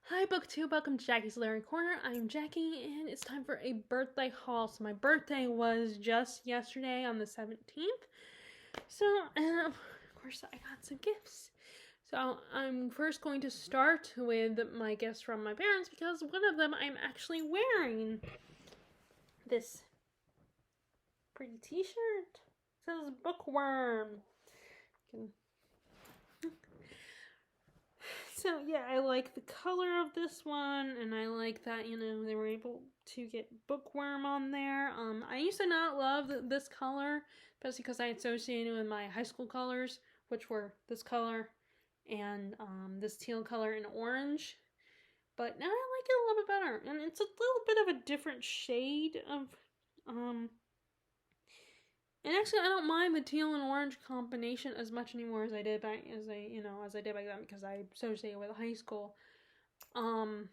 Hi, BookTube. Welcome to Jackie's Literary Corner. I'm Jackie, and it's time for a birthday haul. So my birthday was just yesterday on the 17th. So, and of course, I got some gifts. So I'm first going to start with my gifts from my parents because one of them I'm actually wearing. This pretty t-shirt. It says Bookworm. So yeah, I like the color of this one, and I like that they were able to get Bookworm on there. I used to not love this color, especially because I associated it with my high school colors, which were this color and this teal color and orange. But now I like it a little bit better, and it's a little bit of a different shade of um. And actually, I don't mind the teal and orange combination as much anymore as I did back as I did back then because I associated with high school. Um,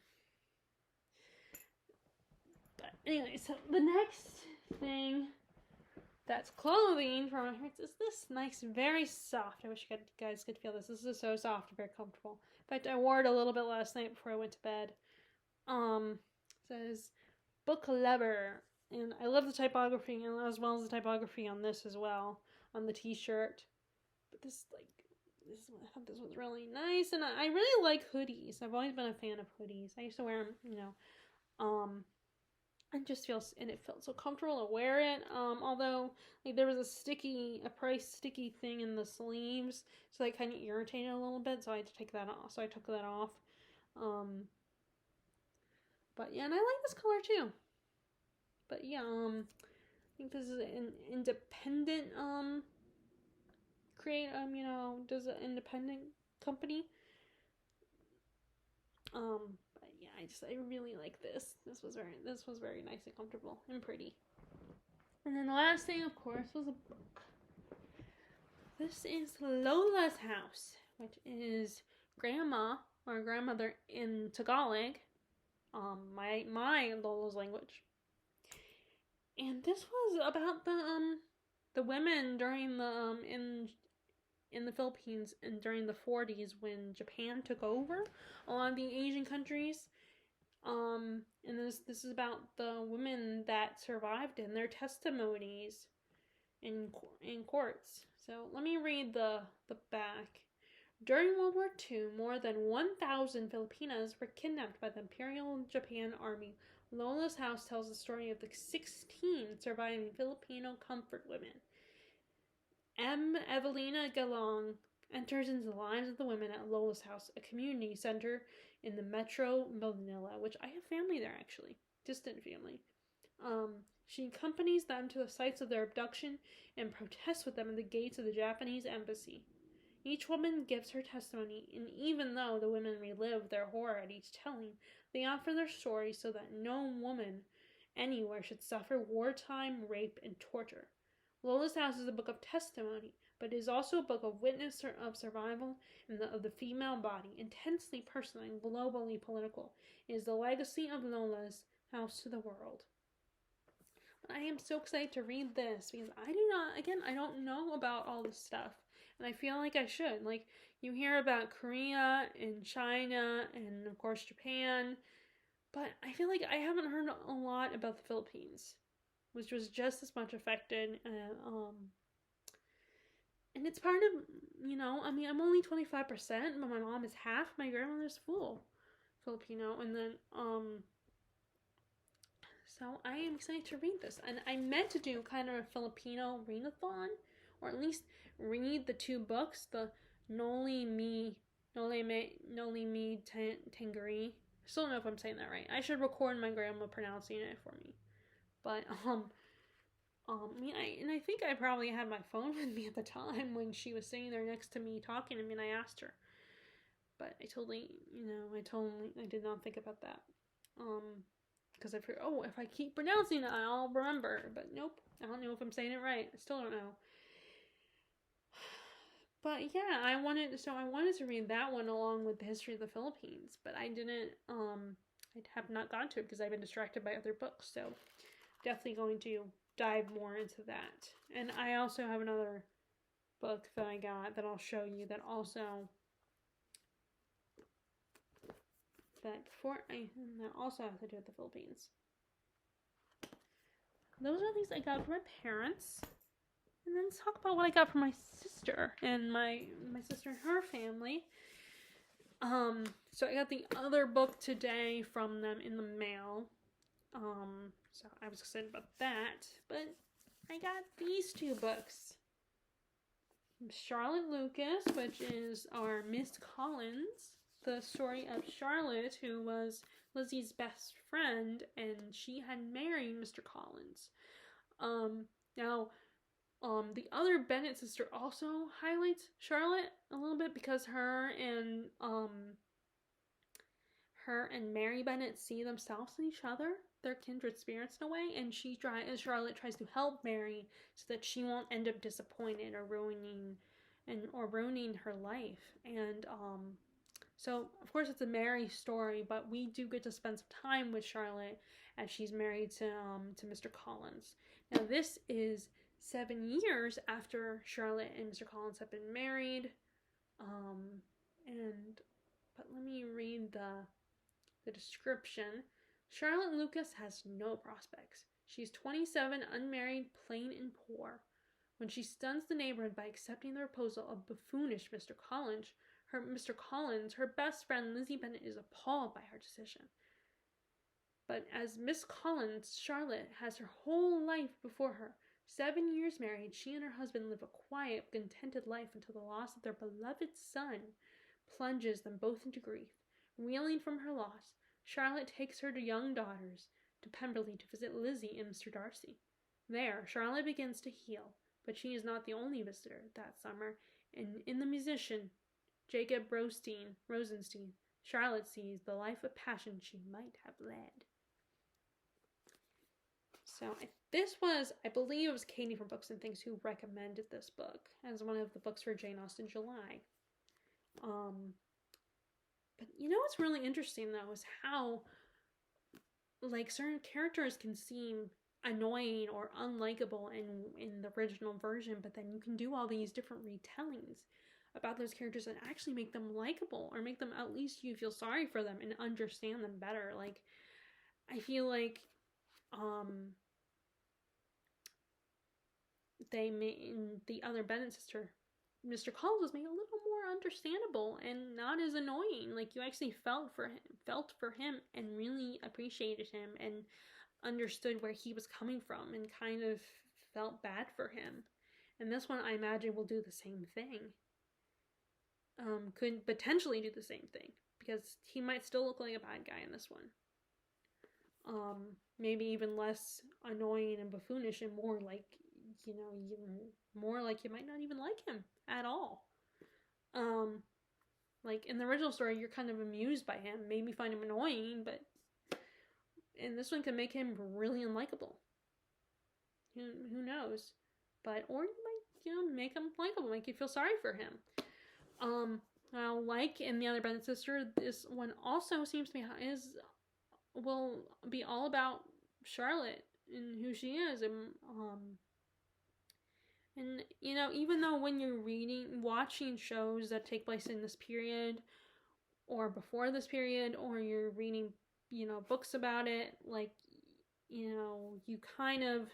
but anyway, so the next thing that's clothing from my parents is this nice, very soft. I wish you guys could feel this. This is so soft and very comfortable. In fact, I wore it a little bit last night before I went to bed. It says Book Lover, and I love the typography, and as well as the typography on this as well on the T-shirt. But I thought this was really nice, and I really like hoodies. I've always been a fan of hoodies. I used to wear them, and it felt so comfortable to wear it. Although like there was a price sticky thing in the sleeves, so that kind of irritated a little bit. So I had to take that off. So I took that off. Um, but yeah, and I like this color too. But yeah, I think this is an independent does an independent company. But yeah, I really like this. This was very nice and comfortable and pretty. And then the last thing, of course, was a book. This is Lola's House, which is grandma or grandmother in Tagalog, my Lola's language. And this was about the women during the in the Philippines and during the 40s when Japan took over a lot of the Asian countries. And this is about the women that survived and their testimonies in courts. So let me read the back. During World War II, more than 1,000 Filipinas were kidnapped by the Imperial Japan Army. Lola's House tells the story of the 16 surviving Filipino comfort women. Evelina Galong enters into the lives of the women at Lola's House, a community center in the Metro Manila, which I have family there actually, distant family. She accompanies them to the sites of their abduction and protests with them at the gates of the Japanese embassy. Each woman gives her testimony, and even though the women relive their horror at each telling, they offer their story so that no woman anywhere should suffer wartime rape and torture. Lola's House is a book of testimony, but it is also a book of witness of survival of the female body, intensely personal and globally political. It is the legacy of Lola's House to the world. But I am so excited to read this because I don't know about all this stuff. And I feel like I should. Like, you hear about Korea and China and, of course, Japan. But I feel like I haven't heard a lot about the Philippines, which was just as much affected. And it's part of, I'm only 25%, but my mom is half. My grandmother's full Filipino. And then, so I am excited to read this. And I meant to do kind of a Filipino readathon, or at least read the two books, the Noli Me Tangere. I still don't know if I'm saying that right. I should record my grandma pronouncing it for me. But I think I probably had my phone with me at the time when she was sitting there next to me talking to me, and I asked her. But I did not think about that. Because I figured, if I keep pronouncing it, I'll remember. But nope, I don't know if I'm saying it right. I still don't know. But yeah, I wanted to read that one along with the history of the Philippines, but I didn't. I have not gone to it because I've been distracted by other books. So definitely going to dive more into that. And I also have another book that I got that I'll show you that also But that also has to do with the Philippines. Those are things I got from my parents. And then let's talk about what I got from my sister and my sister and her family. So I got the other book today from them in the mail. So I was excited about that. But I got these two books. Charlotte Lucas, which is our Miss Collins. The story of Charlotte, who was Lizzie's best friend, and she had married Mr. Collins. The other Bennet sister also highlights Charlotte a little bit because her and Mary Bennet see themselves in each other. They're kindred spirits in a way, and Charlotte tries to help Mary so that she won't end up disappointed or ruining her life. And so of course it's a Mary story, but we do get to spend some time with Charlotte as she's married to Mr. Collins. Now this is 7 years after Charlotte and Mr. Collins have been married. But let me read the description. Charlotte Lucas has no prospects. She's 27, unmarried, plain and poor. When she stuns the neighborhood by accepting the proposal of buffoonish Mr. Collins, her best friend Lizzie Bennet is appalled by her decision. But as Miss Collins, Charlotte has her whole life before her. 7 years married, she and her husband live a quiet, contented life until the loss of their beloved son plunges them both into grief. Reeling from her loss, Charlotte takes her young daughters to Pemberley to visit Lizzie and Mr. Darcy. There, Charlotte begins to heal, but she is not the only visitor that summer, and in the musician, Jacob Rosenstein, Charlotte sees the life of passion she might have led. So I believe it was Katie from Books and Things who recommended this book as one of the books for Jane Austen July. But what's really interesting though is how certain characters can seem annoying or unlikable in the original version, but then you can do all these different retellings about those characters and actually make them likable, or make them, at least you feel sorry for them and understand them better. I feel like in the other Bennet sister, Mr. Collins was made a little more understandable and not as annoying. You actually felt for him and really appreciated him and understood where he was coming from and kind of felt bad for him. And this one, I imagine, will do the same thing. Could potentially do the same thing, because he might still look like a bad guy in this one. Maybe even less annoying and buffoonish, and more like, more like you might not even like him at all. In the original story, you're kind of amused by him, maybe find him annoying, but in this one can make him really unlikable. Who knows? Or you might, make him likable, make you feel sorry for him. Like in the other Bennet sister, this one also seems to will be all about Charlotte and who she is, and even though when you're watching shows that take place in this period or before this period, or you're reading books about it, you kind of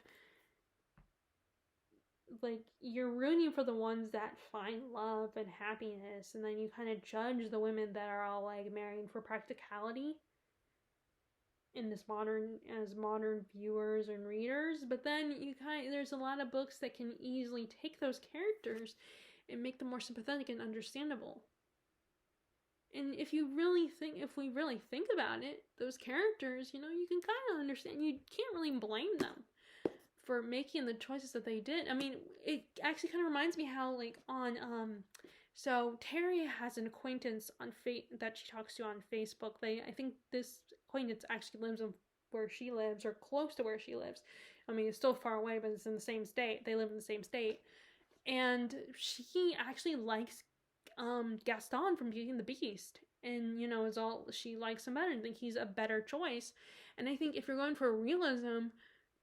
you're rooting for the ones that find love and happiness, and then you kind of judge the women that are all marrying for practicality in this modern viewers and readers. But then there's a lot of books that can easily take those characters and make them more sympathetic and understandable. And if we really think about it, those characters, you can kind of understand. You can't really blame them for making the choices that they did. I mean, it actually kind of reminds me how so Terry has an acquaintance that she talks to on Facebook. I think this acquaintance actually lives where she lives, or close to where she lives. I mean, it's still far away, but it's in the same state. They live in the same state. And she actually likes Gaston from Beauty and the Beast. And, she likes him better and think he's a better choice. And I think if you're going for realism,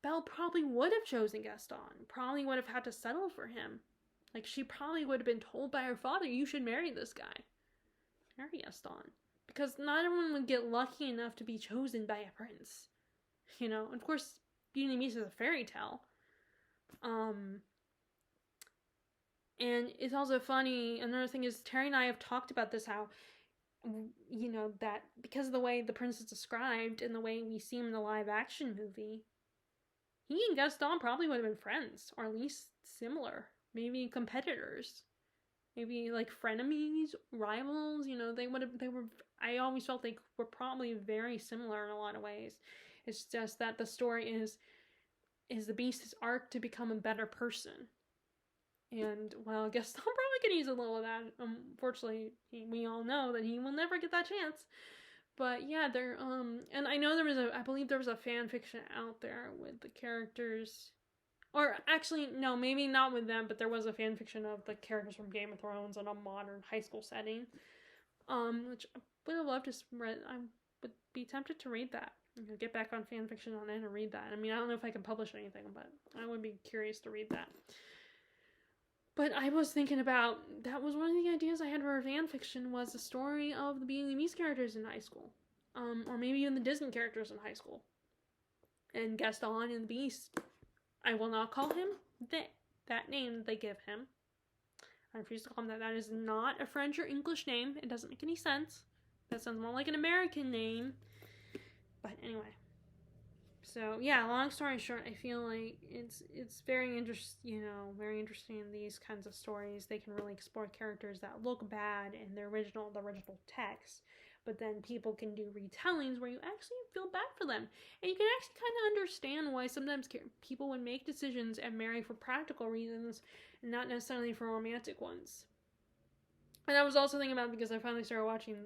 Belle probably would have chosen Gaston. Probably would have had to settle for him. She probably would have been told by her father, you should marry this guy. Marry Gaston. because not everyone would get lucky enough to be chosen by a prince. You know, and of course, Beauty and the Beast is a fairy tale. And it's also funny, another thing is, Terry and I have talked about this, how, you know, that because of the way the prince is described and the way we see him in the live action movie, he and Gaston probably would have been friends, or at least similar, maybe competitors, maybe like frenemies, rivals. You know, they were. I always felt they were probably very similar in a lot of ways. It's just that the story is the Beast's arc to become a better person. And, well, Gaston probably could use a little of that. Unfortunately, we all know that he will never get that chance. But yeah, and I know I believe there was a fan fiction out there with the characters, or actually, no, maybe not with them, but there was a fan fiction of the characters from Game of Thrones in a modern high school setting, which I would have loved to read. I would be tempted to read that. Get back on fan fiction on it and read that. I mean, I don't know if I can publish anything, but I would be curious to read that. But I was thinking about, that was one of the ideas I had for fan fiction, was the story of the Beauty and the Beast characters in high school. Or maybe even the Disney characters in high school. And Gaston and the Beast, I will not call him that name that they give him. I refuse to call him that. That is not a French or English name. It doesn't make any sense. That sounds more like an American name. But anyway. So yeah, long story short, I feel like it's very very interesting in these kinds of stories. They can really explore characters that look bad in the original text, but then people can do retellings where you actually feel bad for them, and you can actually kind of understand why sometimes people would make decisions and marry for practical reasons, and not necessarily for romantic ones. And I was also thinking about it because I finally started watching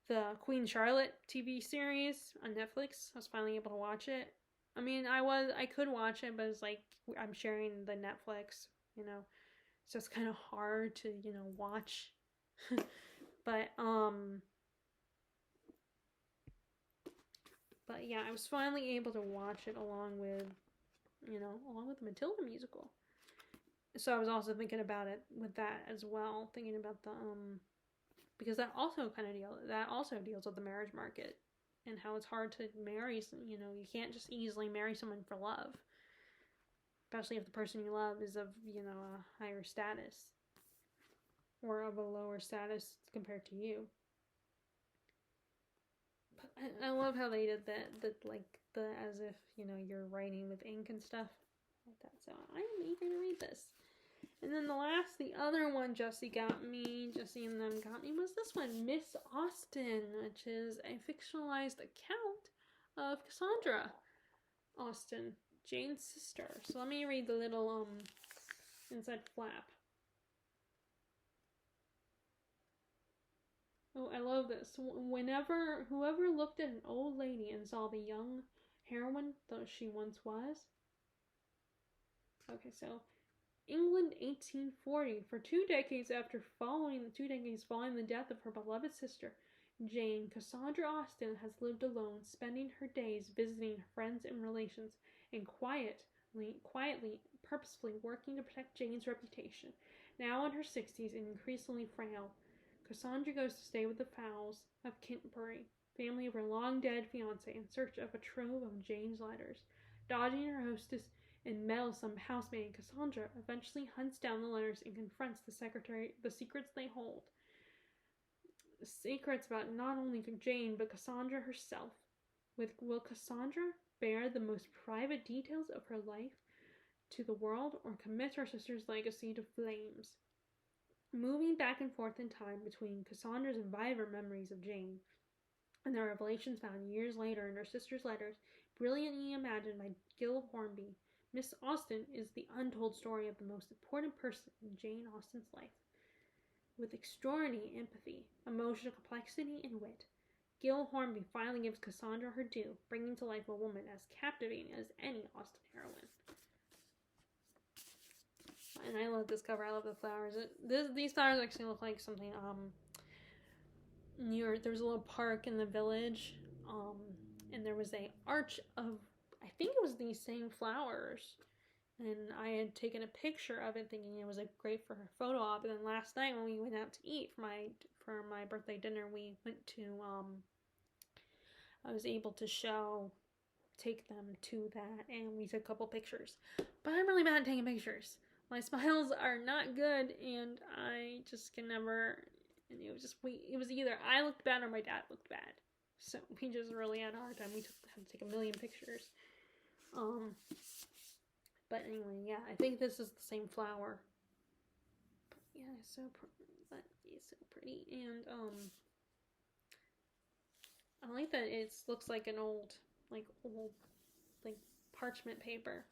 the Queen Charlotte TV series on Netflix. I was finally able to watch it. I mean, I could watch it, but it's like I'm sharing the Netflix, so it's kind of hard to, watch. But yeah, I was finally able to watch it along with the Matilda musical. So I was also thinking about it with that as well, thinking about the because that also deals with the marriage market and how it's hard to marry. You can't just easily marry someone for love, especially if the person you love is of a higher status or of a lower status compared to you. But I love how they did that as if you're writing with ink and stuff like that. So I am eager to read this. And then the other one Jesse and them got me, was this one, Miss Austen, which is a fictionalized account of Cassandra Austen, Jane's sister. So let me read the little inside flap. Oh, I love this. Whoever looked at an old lady and saw the young heroine that she once was. Okay, so England, 1840. For 2 decades following the death of her beloved sister, Jane, Cassandra Austen has lived alone, spending her days visiting her friends and relations, and quietly, purposefully working to protect Jane's reputation. Now in her 60s and increasingly frail, Cassandra goes to stay with the Fowles of Kintbury, family of her long-dead fiancé, in search of a trove of Jane's letters. Dodging her hostess and meddlesome housemaid, Cassandra eventually hunts down the letters and confronts the secrets they hold. Secrets about not only Jane, but Cassandra herself. Will Cassandra bear the most private details of her life to the world, or commit her sister's legacy to flames? Moving back and forth in time between Cassandra's vivid memories of Jane and the revelations found years later in her sister's letters, brilliantly imagined by Gil Hornby, Miss Austen is the untold story of the most important person in Jane Austen's life. With extraordinary empathy, emotional complexity, and wit, Gil Hornby finally gives Cassandra her due, bringing to life a woman as captivating as any Austen heroine. And I love this cover. I love the flowers. These flowers actually look like something near. There was a little park in the village, and there was a arch of, I think it was these same flowers, and I had taken a picture of it thinking it was great for her photo op. And then last night when we went out to eat for my birthday dinner, we went to, I was able to take them to that, and we took a couple pictures. But I'm really bad at taking pictures. My smiles are not good, and I just can never, and it was either I looked bad or my dad looked bad. So we just really had a hard time. We had to take a million pictures. But anyway, yeah, I think this is the same flower. But yeah, it's so pretty. And I like that it looks like an old parchment paper.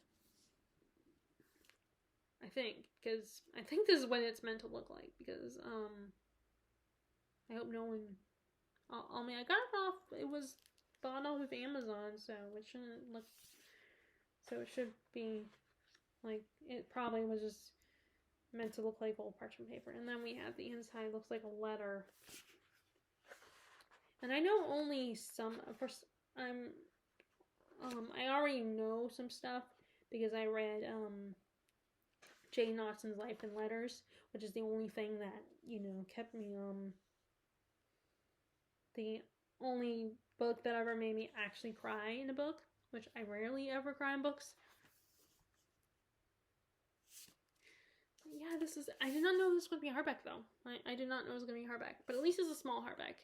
I think, because I think this is what it's meant to look like, because I hope no one, I mean, I got it off, it was bought off of Amazon, so it shouldn't look, so it should be, like, it probably was just meant to look like old parchment paper. And then we have the inside, looks like a letter. And I know only some, first, I already know some stuff, because I read, Jane Austen's Life and Letters, which is the only thing that, kept me, the only book that ever made me actually cry in a book, which I rarely ever cry in books. Yeah, I did not know this would be hardback, though. I did not know it was going to be hardback, but at least it's a small hardback.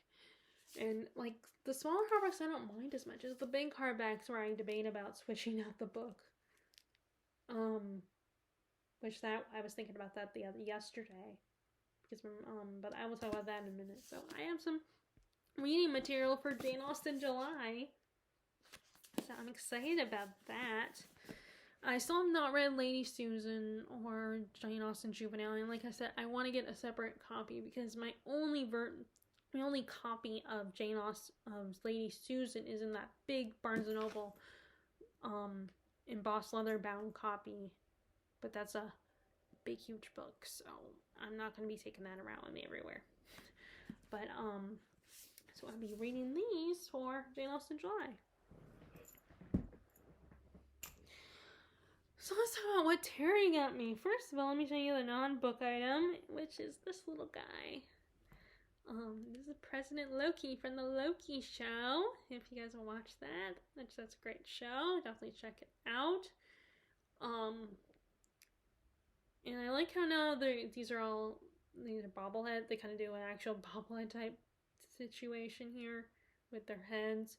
And, like, the smaller hardbacks I don't mind as much as the big hardbacks where I debate about switching out the book. Which I was thinking about that yesterday, because but I will talk about that in a minute. So I have some reading material for Jane Austen July, so I'm excited about that. I still have not read Lady Susan or Jane Austen Juvenile, and like I said, I want to get a separate copy, because my only copy of Jane Austen of Lady Susan is in that big Barnes & Noble embossed leather bound copy. But that's a big, huge book, so I'm not going to be taking that around with me everywhere. But, so I'll be reading these for Jane Austen July. So let's talk about what Terry got me. First of all, let me show you the non-book item, which is this little guy. This is President Loki from the Loki Show. If you guys will watch that's a great show. Definitely check it out. And I like how now these are bobblehead. They kind of do an actual bobblehead type situation here with their heads.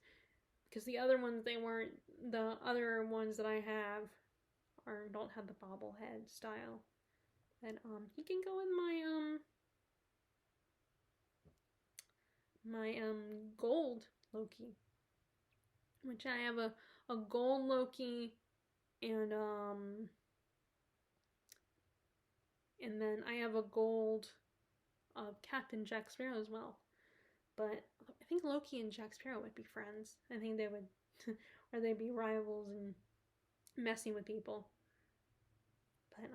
Because the other ones, the other ones that I have don't have the bobblehead style. And he can go in my gold Loki. Which I have a gold Loki and then I have a gold Captain Jack Sparrow as well. But I think Loki and Jack Sparrow would be friends. I think they would, or they'd be rivals and messing with people. But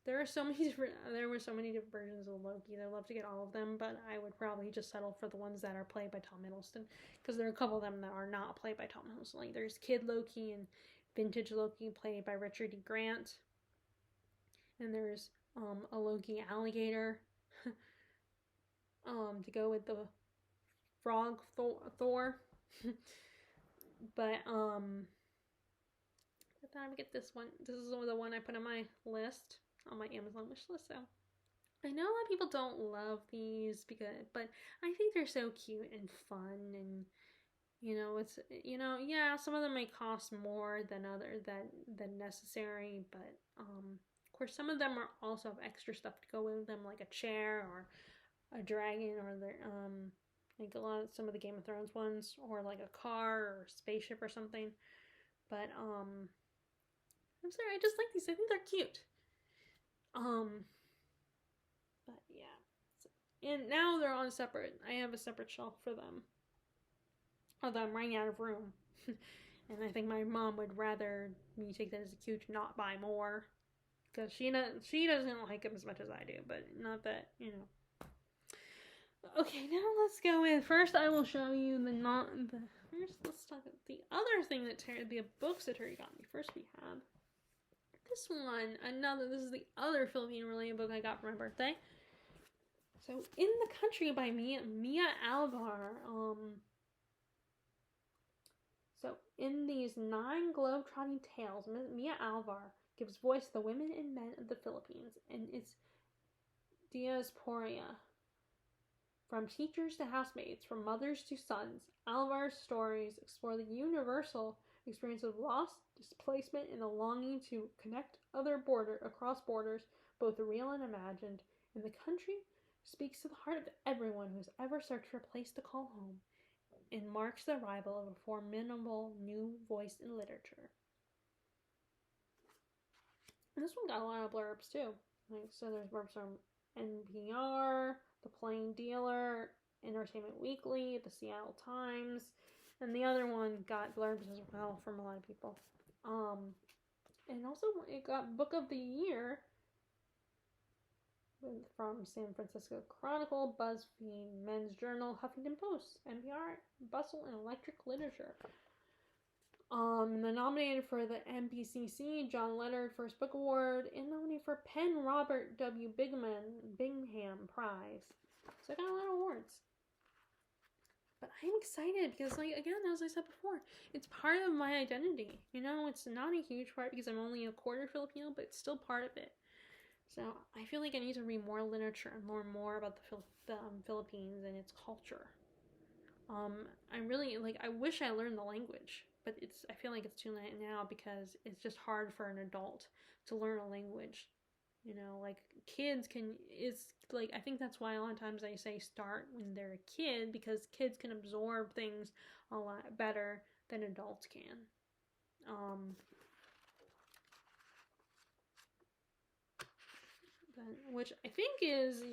there were so many different versions of Loki. I'd love to get all of them, but I would probably just settle for the ones that are played by Tom Hiddleston, because there are a couple of them that are not played by Tom Hiddleston. Like there's Kid Loki and Vintage Loki played by Richard E. Grant. And there's a Loki alligator to go with the frog Thor. But I thought I would get this one. This is the one I put on my list, on my Amazon wish list. So I know a lot of people don't love these but I think they're so cute and fun, and it's yeah, some of them may cost more than necessary, but of course some of them are also have extra stuff to go with them, like a chair or a dragon, or like some of the Game of Thrones ones, or like a car or a spaceship or something. But I'm sorry, I just like these. I think they're cute. But yeah, and now they're on separate. I have a separate shelf for them. Although I'm running out of room, and I think my mom would rather me take that as a cue to not buy more, because she doesn't like them as much as I do. But not that Okay, now let's go in. First, I will show you first, let's talk about the other thing that the books that Terry got me. First, we have this one. This is the other Filipino related book I got for my birthday. So, In the Country by Mia Alvar. So, in these 9 globe-trotting tales, Mia Alvar gives voice to the women and men of the Philippines and its diaspora. From teachers to housemaids, from mothers to sons, Alvar's stories explore the universal experience of loss, displacement, and the longing to connect across borders, both real and imagined. In the Country speaks to the heart of everyone who has ever searched for a place to call home, and marks the arrival of a formidable new voice in literature. And this one got a lot of blurbs too. So there's blurbs from NPR, The Plain Dealer, Entertainment Weekly, the Seattle Times, and the other one got blurbs as well from a lot of people. And also it got Book of the Year from San Francisco Chronicle, BuzzFeed, Men's Journal, Huffington Post, NPR, Bustle, and Electric Literature. They're nominated for the NBCC John Leonard First Book Award and nominated for Penn Robert W. Bingham Prize. So I got a lot of awards. But I'm excited because, again, as I said before, it's part of my identity. It's not a huge part because I'm only a quarter Filipino, but it's still part of it. So I feel like I need to read more literature and learn more about the Philippines and its culture. I wish I learned the language, but I feel like it's too late now because it's just hard for an adult to learn a language. Kids I think that's why a lot of times I say start when they're a kid, because kids can absorb things a lot better than adults can. Which I think is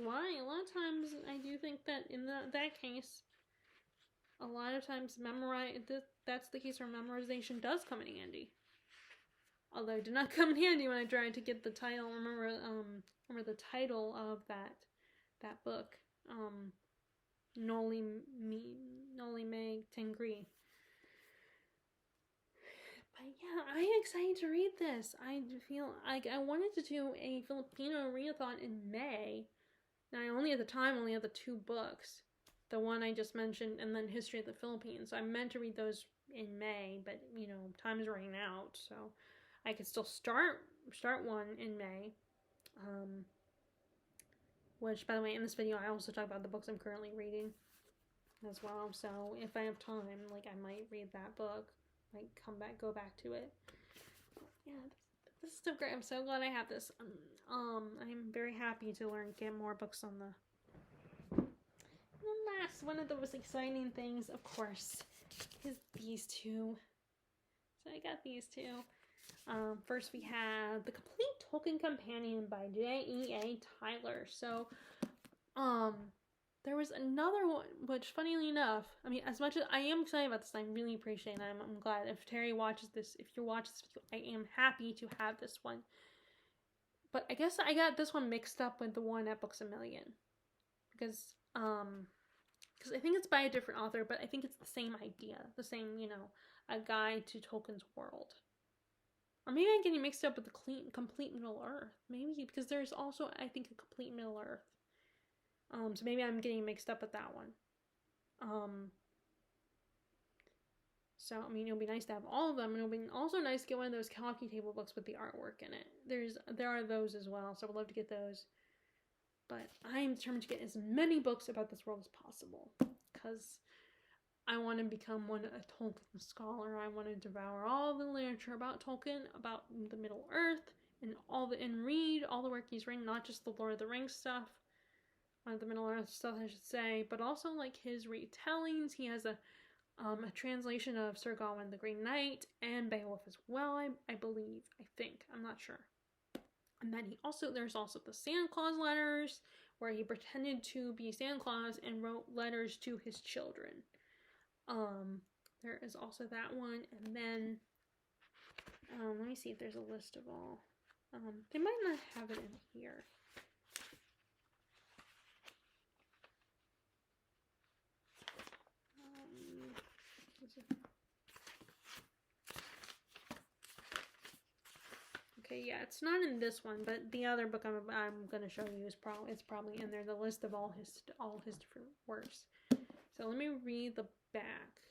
why a lot of times I do think that in that case, a lot of times that's the case where memorization does come in handy. Although it did not come in handy when I tried to get the title. Remember the title of that book, Noli Me Tangere. But yeah, I'm excited to read this. I feel like I wanted to do a Filipino readathon in May. Now I only at the time had the 2 books. The one I just mentioned, and then History of the Philippines. I meant to read those in May, but time is running out, so I could still start one in May. Which, by the way, in this video, I also talk about the books I'm currently reading as well. So if I have time, I might read that book, go back to it. Yeah, this is so great. I'm so glad I have this. I'm very happy to get more books on the. The last one of the most exciting things, of course, is these 2. So I got these 2. First we have The Complete Tolkien Companion by J.E.A. Tyler. So, there was another one, which, funnily enough, as much as I am excited about this, I really appreciate it. I'm glad if Terry watches this, if you watch this video, I am happy to have this one. But I guess I got this one mixed up with the one at Books A Million. Because I think it's by a different author, but I think it's the same idea. The same, a guide to Tolkien's world. Or maybe I'm getting mixed up with the Complete Middle Earth. Maybe, because there's also, I think, a Complete Middle Earth. So maybe I'm getting mixed up with that one. So, it'll be nice to have all of them. And it'll be also nice to get one of those coffee table books with the artwork in it. There are those as well, so I would love to get those. But I am determined to get as many books about this world as possible. Because I want to become a Tolkien scholar. I want to devour all the literature about Tolkien, about the Middle Earth, and read all the work he's written, not just the Lord of the Rings stuff, the Middle Earth stuff, I should say, but also his retellings. He has a translation of Sir Gawain the Green Knight and Beowulf as well, I believe. I think. I'm not sure. And then there's also the Santa Claus letters, where he pretended to be Santa Claus and wrote letters to his children. There is also that one, and then, let me see if there's a list of all. They might not have it in here. Okay, Okay, yeah, it's not in this one, but the other book I'm gonna show you is probably in there. The list of all his different works. So let me read the back.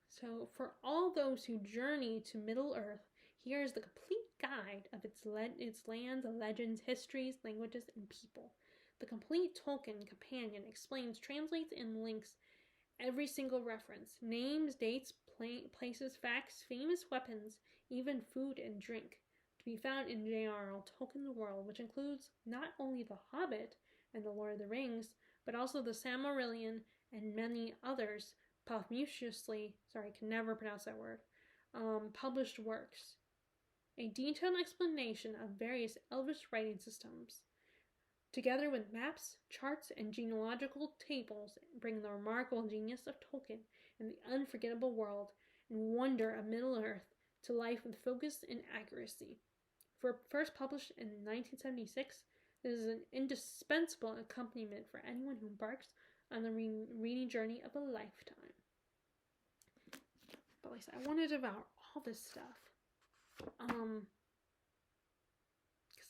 So for all those who journey to Middle Earth, here is the complete guide of its lands, legends, histories, languages, and people. The complete Tolkien companion explains, translates, and links every single reference: names, dates, places, facts, famous weapons, even food and drink, to be found in J.R.R. Tolkien's world, which includes not only The Hobbit and The Lord of the Rings, but also The Silmarillion and many others posthumously, can never pronounce that word, published works. A detailed explanation of various Elvish writing systems, together with maps, charts, and genealogical tables, bring the remarkable genius of Tolkien and the unforgettable world and wonder of Middle-earth to life with focus and accuracy. First published in 1976, this is an indispensable accompaniment for anyone who embarks on the reading journey of a lifetime. But like I said, I want to devour all this stuff. Because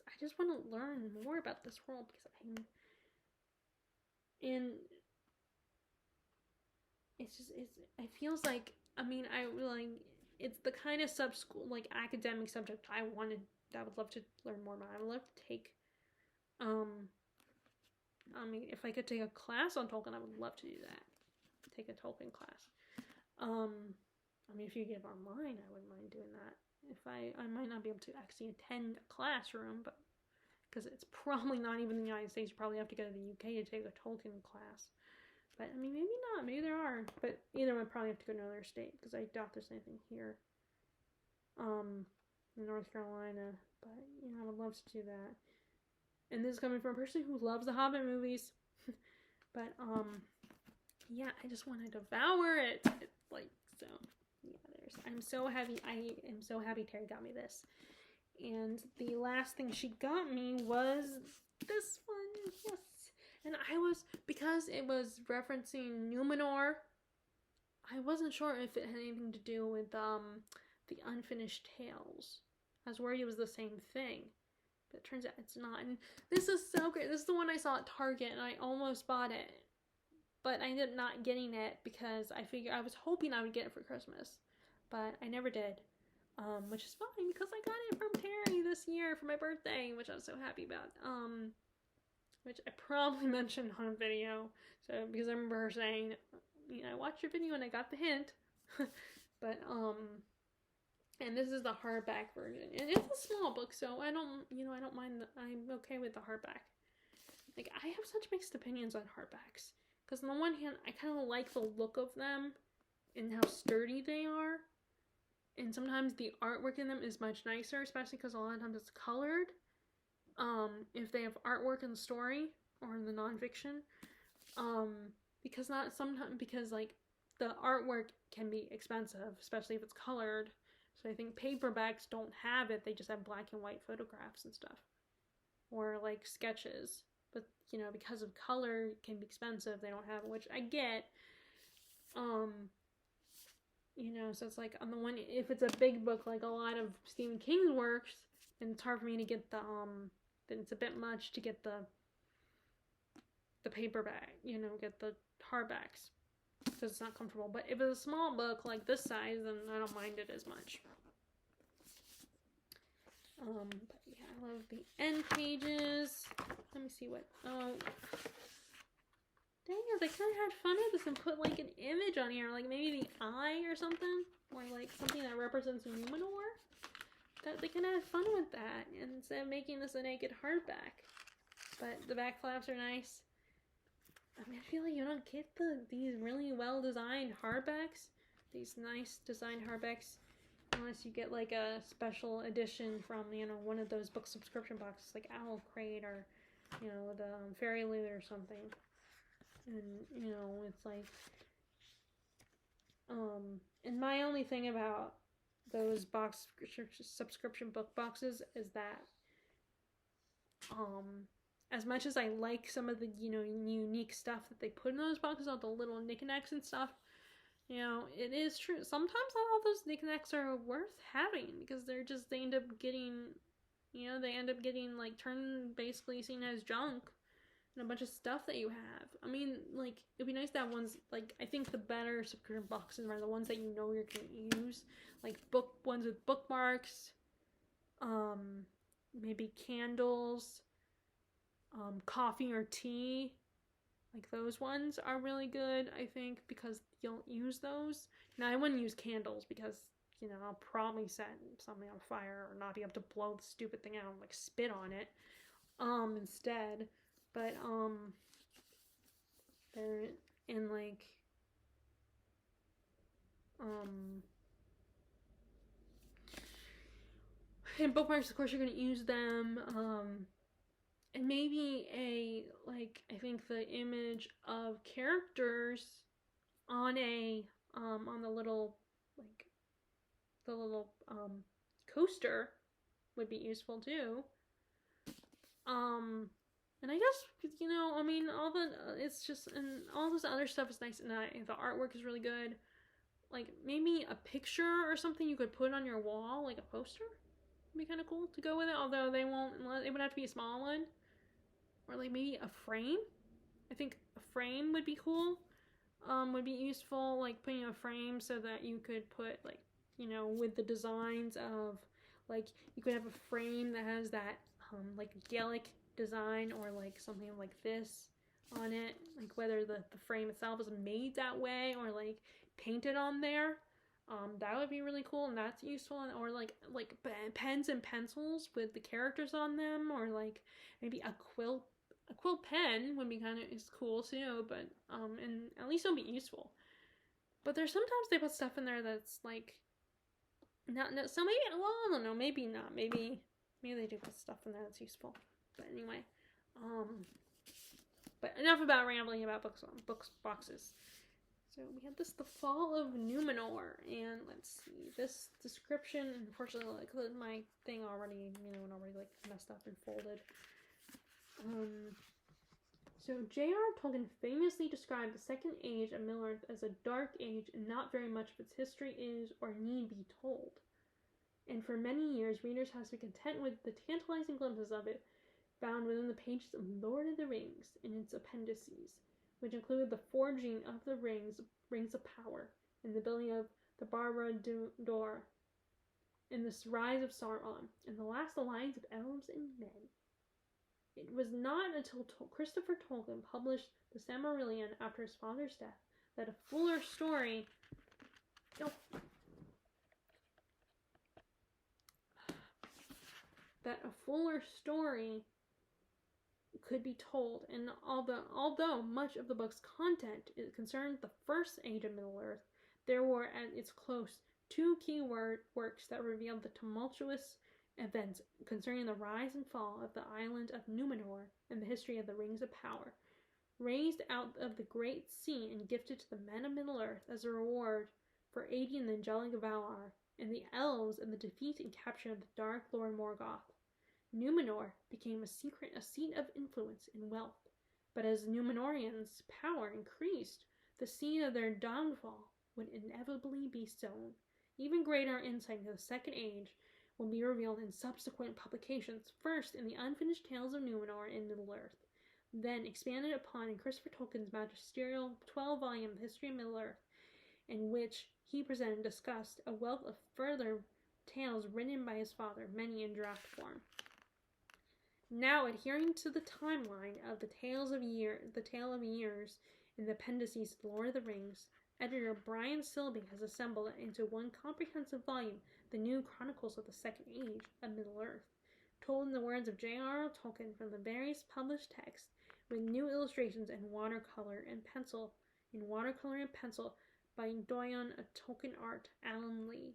I just want to learn more about this world, because it feels like, it's the kind of academic subject I would love to learn more about. I would love to take, if I could take a class on Tolkien, I would love to do that. Take a Tolkien class. If you get online, I wouldn't mind doing that. If I might not be able to actually attend a classroom, but because it's probably not even in the United States, you probably have to go to the UK to take a Tolkien class. But maybe not. Maybe there are. But either way, I'd probably have to go to another state, because I doubt there's anything here. In North Carolina. But I would love to do that. And this is coming from a person who loves the Hobbit movies. But yeah, I just want to devour it. So. Yeah, I'm so happy. I am so happy Terry got me this. And the last thing she got me was this one. Yes. And because it was referencing Numenor, I wasn't sure if it had anything to do with the Unfinished Tales. I was worried it was the same thing, but it turns out it's not. And this is so great. This is the one I saw at Target, and I almost bought it, but I ended up not getting it because I was hoping I would get it for Christmas, but I never did. Which is fine, because I got it from Terry this year for my birthday, which I was so happy about. Which I probably mentioned on a video, so because I remember her saying, I watched your video and I got the hint. But and this is the hardback version, and it's a small book, so I don't mind. I'm okay with the hardback. I have such mixed opinions on hardbacks, because on the one hand, I kind of like the look of them and how sturdy they are. And sometimes the artwork in them is much nicer, especially because a lot of times it's colored. If they have artwork in the story or in the nonfiction, because the artwork can be expensive, especially if it's colored. So I think paperbacks don't have it; they just have black and white photographs and stuff, or sketches. But because of color, it can be expensive. They don't have it, which I get. So it's on the one, if it's a big book like a lot of Stephen King's works, and it's hard for me to get then it's a bit much to get the paperback, get the hardbacks, because it's not comfortable. But if it's a small book like this size, then I don't mind it as much. But yeah, I love the end pages. Let me see what, dang it, they kind of had fun with this and put an image on here, maybe the eye or something, or something that represents Numenor. That they kind of had fun with that instead of making this a naked hardback. But the back flaps are nice. I feel like you don't get these really well designed hardbacks, these nice designed hardbacks, unless you get a special edition from one of those book subscription boxes like Owl Crate or the Fairy Loot or something. And it's and my only thing about those box subscription book boxes is that as much as I like some of the unique stuff that they put in those boxes, all the little knickknacks and stuff, it is true sometimes all those knickknacks are worth having, because they end up getting You know, they end up getting, like, turned, basically seen as junk and a bunch of stuff that you have. I mean, like, it'd be nice to have ones, like, I think the better subscription boxes are the ones that you know you're going to use. Like, ones with bookmarks, maybe candles, coffee or tea. Like, those ones are really good, I think, because you'll use those. Now, I wouldn't use candles because, you know, I'll probably set something on fire or not be able to blow the stupid thing out and, like, spit on it, instead. But, they're in, like, and bookmarks, of course, you're going to use them, and maybe I think the image of characters on on the little, like, coaster would be useful too. And I guess, you know, I mean, it's just, and all this other stuff is nice, and the artwork is really good. Like, maybe a picture or something you could put on your wall, like a poster, would be kind of cool to go with it, although it would have to be a small one. Or, like, maybe a frame. I think a frame would be cool. Would be useful, like, putting a frame so that you could put, like, you know, with the designs of, like, you could have a frame that has that, like, Gaelic design or, like, something like this on it. Like, whether the frame itself is made that way or, like, painted on there. That would be really cool, and that's useful. Or, like pens and pencils with the characters on them, or, like, maybe a quill pen would be kind of cool too, but and at least it'll be useful. But there's sometimes they put stuff in there that's, like, not so maybe, well, I don't know, maybe not, maybe they do put stuff in there that's useful. But anyway, but enough about rambling about boxes. So we have this, The Fall of Numenor, and let's see, this description, unfortunately, like, my thing already, you know, like, messed up and folded. So J.R. Tolkien famously described the Second Age of Middle-earth as a dark age, and not very much of its history is or need be told. And for many years, readers have to be content with the tantalizing glimpses of it found within the pages of Lord of the Rings and its appendices, which include the forging of the rings of power, and the building of the Barad-dûr, and the rise of Sauron, and the last alliance of elves and men. It was not until Christopher Tolkien published the Silmarillion after his father's death that a fuller story could be told, and although much of the book's content concerned the First Age of Middle-earth, there were at its close 2 key works that revealed the tumultuous events concerning the rise and fall of the island of Numenor and the history of the Rings of Power, raised out of the great sea and gifted to the men of Middle-earth as a reward for aiding the angelic Valar and the elves in the defeat and capture of the Dark Lord Morgoth. Numenor became a seat of influence and wealth, but as Numenorians' power increased, the scene of their downfall would inevitably be sown. Even greater insight into the Second Age will be revealed in subsequent publications, first in the Unfinished Tales of Numenor in Middle-earth, then expanded upon in Christopher Tolkien's magisterial 12-volume History of Middle-earth, in which he presented and discussed a wealth of further tales written by his father, many in draft form. Now, adhering to the timeline of the Tale of Years in the appendices to Lord of the Rings, editor Brian Silby has assembled it into one comprehensive volume, The New Chronicles of the Second Age of Middle-earth, told in the words of J.R.R. Tolkien from the various published texts, with new illustrations in watercolor and pencil by Doyen of Tolkien Art, Alan Lee.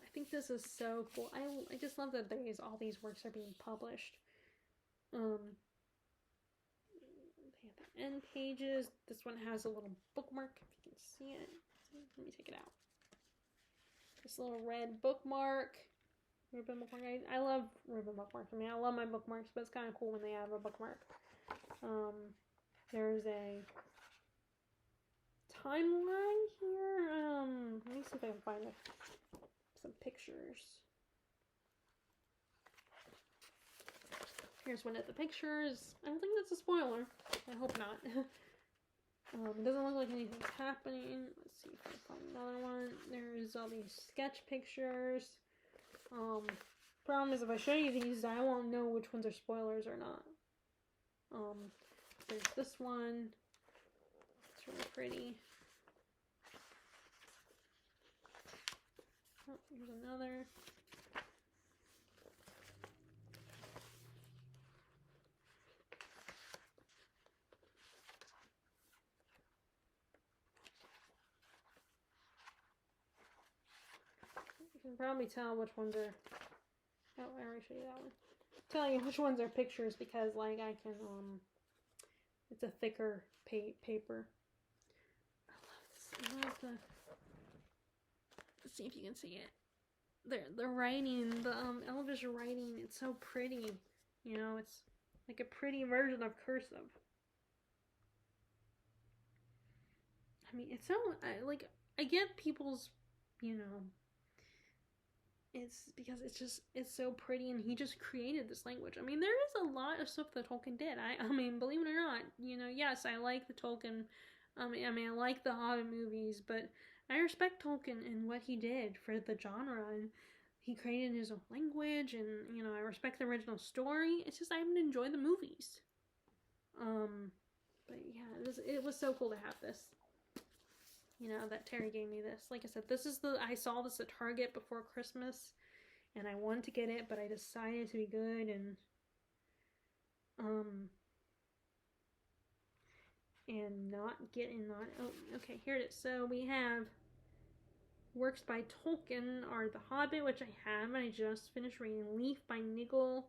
I think this is so cool. I just love that all these works are being published. They have the end pages. This one has a little bookmark, if you can see it. Let me take it out. This little red bookmark. Ribbon bookmark. I love ribbon bookmarks. I mean, I love my bookmarks, but it's kind of cool when they have a bookmark. There's a timeline here. Let me see if I can find some pictures. Here's one of the pictures. I don't think that's a spoiler. I hope not. It doesn't look like anything's happening. Let's see if I can find another one. There's all these sketch pictures. Problem is, if I show you these, I won't know which ones are spoilers or not. There's this one. It's really pretty. Oh, here's another. You can probably tell which ones are. Oh, I already showed you that one. Tell you which ones are pictures because, like, I can it's a thicker paper. I love the. Let's see if you can see it. The writing, the Elvish writing, it's so pretty. You know, it's like a pretty version of cursive. I mean, it's so I get people's, you know. It's because it's so pretty, and he just created this language. I mean, there is a lot of stuff that Tolkien did. I mean, believe it or not, you know, yes, I like the Tolkien. I mean, I like the Hobbit movies, but I respect Tolkien and what he did for the genre, and he created his own language, and you know, I respect the original story. It's just I haven't enjoyed the movies. But yeah, it was so cool to have this. You know, that Terry gave me this. Like I said, I saw this at Target before Christmas, and I wanted to get it, but I decided to be good, and oh, okay, here it is. So we have works by Tolkien are The Hobbit, which I have, and I just finished reading. Leaf by Nigel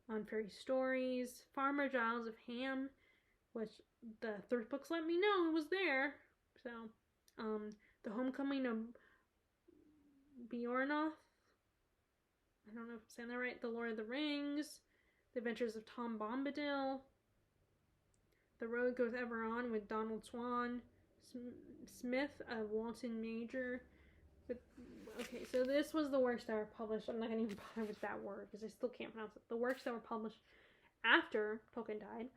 on Fairy Stories. Farmer Giles of Ham, which the third books let me know it was there. So, The Homecoming of Beornoth. I don't know if I'm saying that right. The Lord of the Rings. The Adventures of Tom Bombadil. The Road Goes Ever On with Donald Swan. Smith of Walton Major. Okay, so this was the works that were published. I'm not going to even bother with that word because I still can't pronounce it. The works that were published after Tolkien died.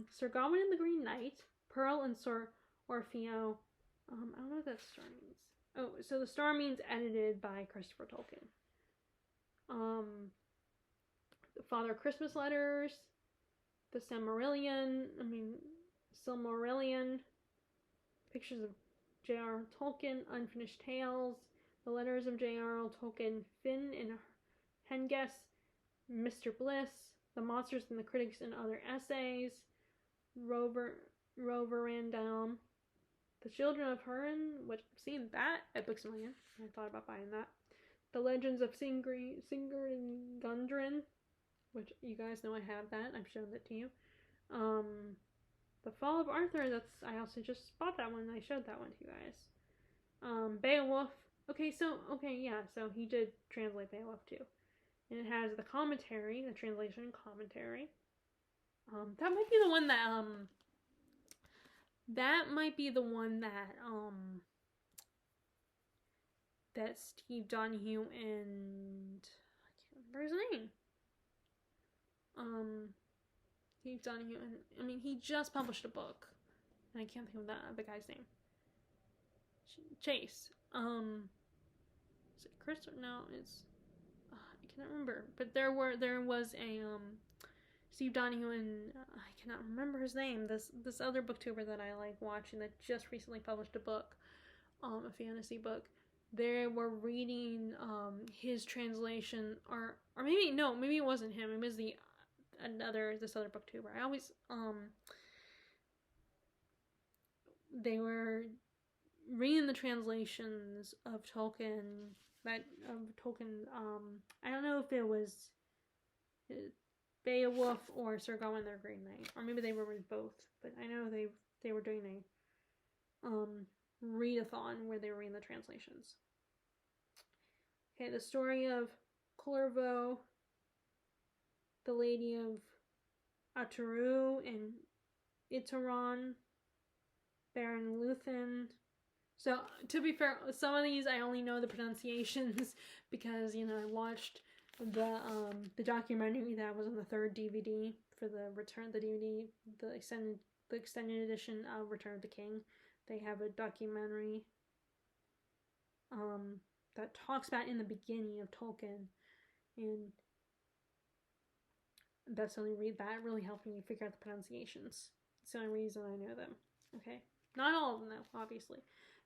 Sir Gawain and the Green Knight. Pearl and Sir Orfeo. I don't know what that star means. Oh, so the star means edited by Christopher Tolkien. The Father Christmas Letters, the Silmarillion, Pictures of J.R.R. Tolkien, Unfinished Tales, The Letters of J.R.R. Tolkien, Finn and Hengest, Mr. Bliss, The Monsters and the Critics and Other Essays, Roverandom, The Children of Hurin, which I've seen that at Books A Million. I thought about buying that. The Legends of Sigurd and Gundren, which you guys know I have that. I've shown that to you. The Fall of Arthur, I also just bought that one. I showed that one to you guys. Beowulf. So he did translate Beowulf too. And it has the commentary, the translation commentary. That might be the one that Steve Donahue and I can't remember his name. Steve Donahue and he just published a book, and I can't think of the guy's name. Chase. Is it Chris? No, it's I cannot remember. But there was a Steve Donahue and I cannot remember his name. This other booktuber that I like watching that just recently published a book, a fantasy book. They were reading his translation, or maybe it wasn't him. It was this other booktuber. I always they were reading the translations of Tolkien. I don't know if it was Beowulf or Sir Gawain and the Green Knight, or maybe they were with both. But I know they were doing a readathon where they were reading the translations. Okay, the story of Corvo, the Lady of Ataru and Itaron, Baron Luthen. So, to be fair, some of these I only know the pronunciations because, you know, I watched the documentary that was on the third DVD for the DVD, the extended edition of Return of the King. They have a documentary that talks about in the beginning of Tolkien, and that's the only read that really helped me figure out the pronunciations. It's the only reason I know them. Okay, not all of them though, obviously.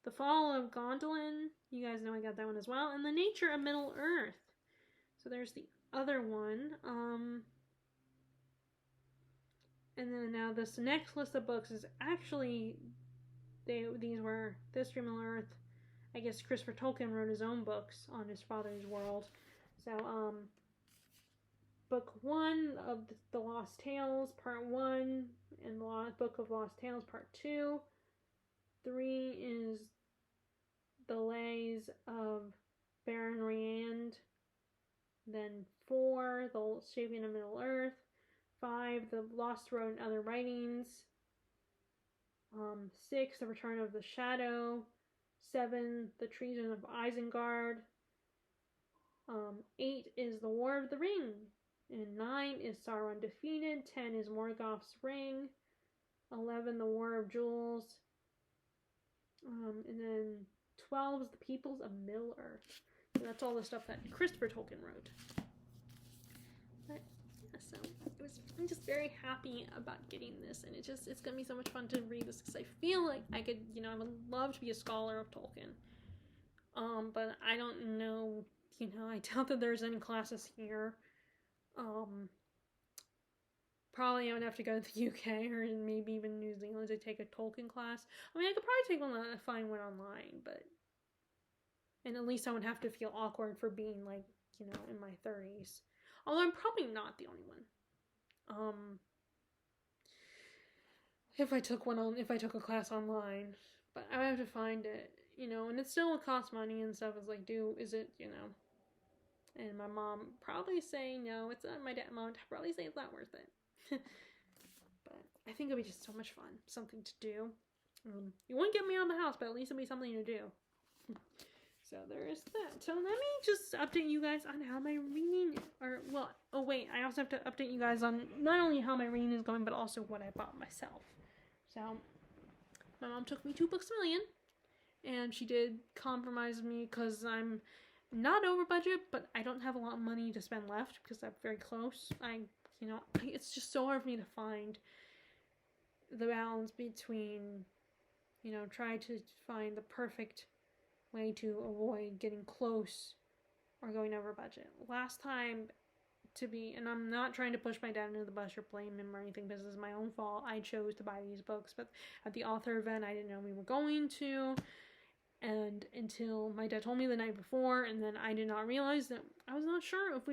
The Fall of Gondolin, you guys know I got that one as well, and The Nature of Middle Earth. So there's the other one. And then now this next list of books is actually these were The History of Middle Earth. I guess Christopher Tolkien wrote his own books on his father's world. So book 1 of the Lost Tales, part 1, and the Book of Lost Tales, part 2. 3 is The Lays of Baron Rand. Then 4, The Shaping of Middle Earth. 5, The Lost Road and Other Writings. 6, The Return of the Shadow. 7, The Treason of Isengard. 8 is The War of the Ring. And 9 is Sauron Defeated. 10 is Morgoth's Ring. 11, The War of Jewels. And then 12 is The Peoples of Middle Earth. So that's all the stuff that Christopher Tolkien wrote. But yeah, so I'm just very happy about getting this, and it's gonna be so much fun to read this because I feel like I could, you know, I would love to be a scholar of Tolkien. But I don't know, you know, I doubt that there's any classes here. Probably I would have to go to the UK or maybe even New Zealand to take a Tolkien class. I mean, I could probably take one, find one online, but, and at least I would have to feel awkward for being like, you know, in my 30s. Although I'm probably not the only one. If I took a class online, but I would have to find it, you know, and it still would cost money and stuff. It's like, is it, you know? And my mom probably say no. It's not. My dad, mom probably say it's not worth it. But I think it'll be just so much fun, something to do. You won't get me out of the house, but at least it'll be something to do. So there is that. So let me just update you guys on how my reading, I also have to update you guys on not only how my reading is going, but also what I bought myself. So my mom took me to Books-A-Million, and she did compromise me because I'm not over budget, but I don't have a lot of money to spend left because I'm very close. It's just so hard for me to find the balance between, you know, try to find the perfect way to avoid getting close or going over budget. Last time, and I'm not trying to push my dad into the bus or blame him or anything, because this is my own fault. I chose to buy these books, but at the author event, I didn't know we were going to, and until my dad told me the night before, and then I did not realize that I was not sure if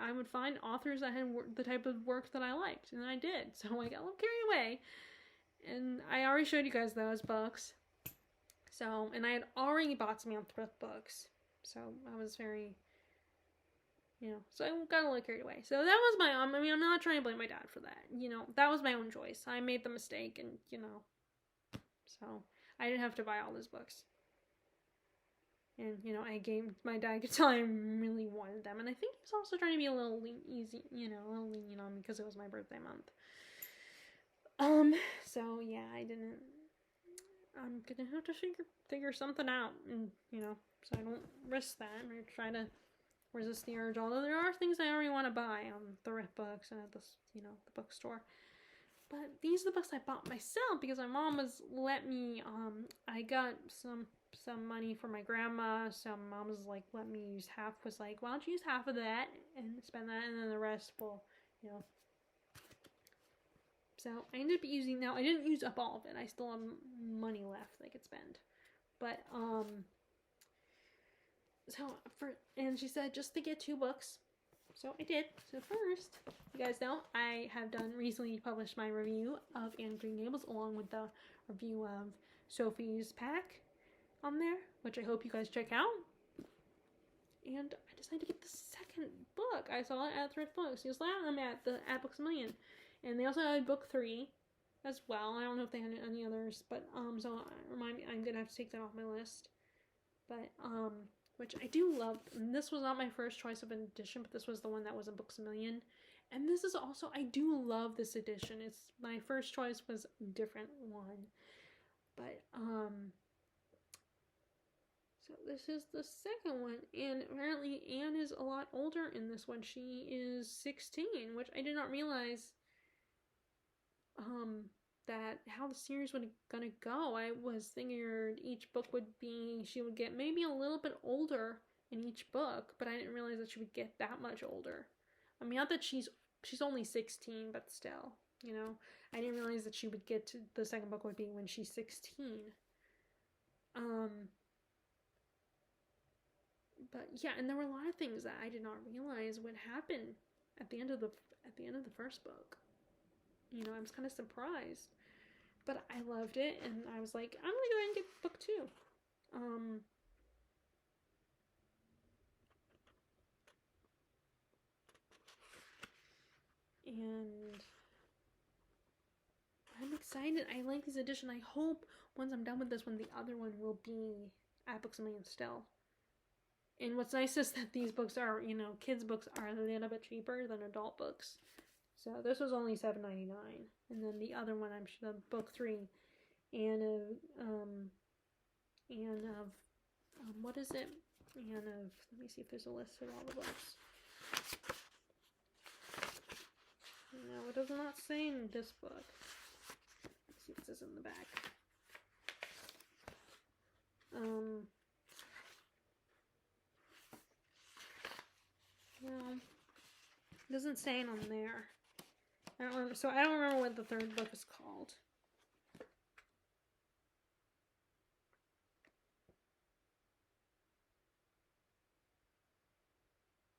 I would find authors that had the type of work that I liked, and I did. So I got a little carried away, and I already showed you guys those books. So, and I had already bought some on thrift books, so I was very, you know, so I got a little carried away. So that was I'm not trying to blame my dad for that, you know, that was my own choice. I made the mistake, and, you know, so I didn't have to buy all those books. And, you know, my dad could tell I really wanted them, and I think he was also trying to be a little lenient on me because it was my birthday month. So yeah, I'm gonna have to figure something out, and, you know, so I don't risk that or try to resist the urge. Although there are things I already want to buy on thrift books and at the bookstore. But these are the books I bought myself because my mom was let me. I got some money for my grandma, so mom was like, let me use half. Was like, why don't you use half of that and spend that, and then the rest will, you know. So I ended up using, now I didn't use up all of it. I still have money left I could spend. But, and she said just to get 2 books. So I did. So first, you guys know, I have recently published my review of Anne of Green Gables along with the review of Sophie's Pack on there, which I hope you guys check out. And I decided to get the second book. I saw it at Thrift Books. You saw them at Books-A-Million. And they also had book 3. as well. I don't know if they had any others, but so remind me, I'm gonna have to take that off my list. But which I do love. And this was not my first choice of an edition, but this was the one that was in Books A Million. And this is also, I do love this edition. It's my first choice was a different one, but so this is the second one, and apparently Anne is a lot older in this one. She is 16, which I did not realize that how the series was gonna go. I was thinking each book would be, she would get maybe a little bit older in each book, but I didn't realize that she would get that much older. I mean, not that she's only 16, but still, you know, I didn't realize that she would get to, the second book would be when she's 16. But yeah, and there were a lot of things that I did not realize would happen at the end of the first book. You know, I was kind of surprised, but I loved it, and I was like, I'm gonna go ahead and get book 2. And I'm excited. I like this edition. I hope once I'm done with this one, the other one will be at Books A Million still. And what's nice is that these books are, you know, kids' books are a little bit cheaper than adult books. So this was only $7.99, and then the other one, I'm sure, book 3, what is it? Let me see if there's a list of all the books. No, it does not say in this book. Let's see if this is in the back. No, it doesn't say it on there. I don't remember, so I don't remember what the third book is called.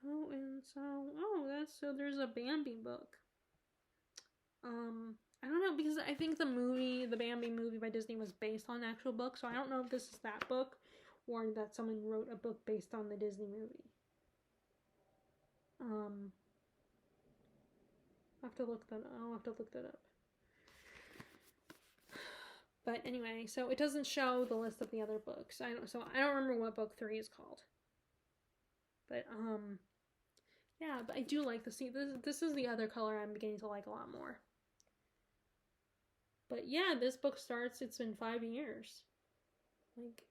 Oh, and so there's a Bambi book. I don't know, because I think the Bambi movie by Disney was based on an actual book, so I don't know if this is that book or that someone wrote a book based on the Disney movie. I'll have to look that up. But anyway, so it doesn't show the list of the other books. I don't remember what book 3 is called. But yeah, but I do like this is the other color I'm beginning to like a lot more. But yeah, this book starts, it's been 5 years. Like,